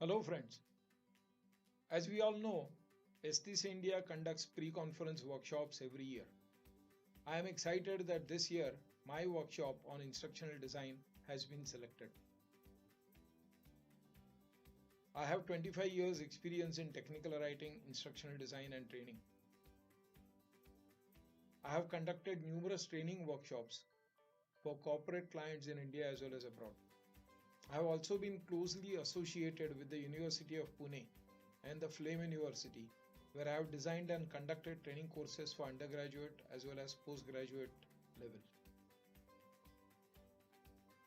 Hello, friends. As we all know, STC India conducts pre conference workshops every year. I am excited that this year my workshop on instructional design has been selected. I have 25 years' experience in technical writing, instructional design, and training. I have conducted numerous training workshops for corporate clients in India as well as abroad. I have also been closely associated with the University of Pune and the Flame University, where I have designed and conducted training courses for undergraduate as well as postgraduate level.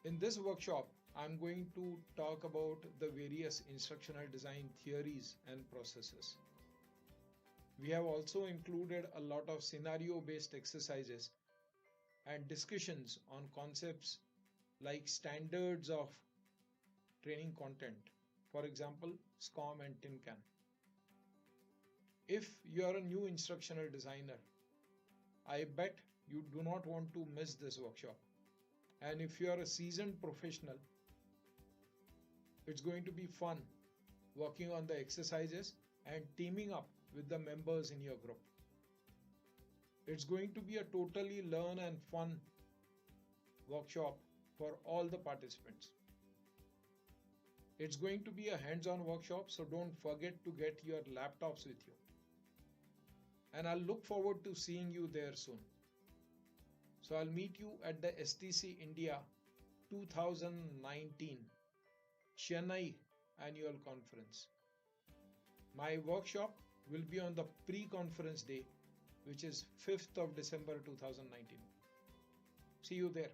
In this workshop, I am going to talk about the various instructional design theories and processes. We have also included a lot of scenario based exercises and discussions on concepts like standards of training content, for example, SCOM and tin can. If you are a new instructional designer, I bet you do not want to miss this workshop. And if you are a seasoned professional, it's going to be fun working on the exercises and teaming up with the members in your group. It's going to be a totally learn and fun workshop for all the participants. It's going to be a hands-on workshop, so don't forget to get your laptops with you. And I'll look forward to seeing you there soon. So I'll meet you at the STC India 2019 Chennai Annual Conference. My workshop will be on the pre-conference day, which is 5th of December 2019. See you there.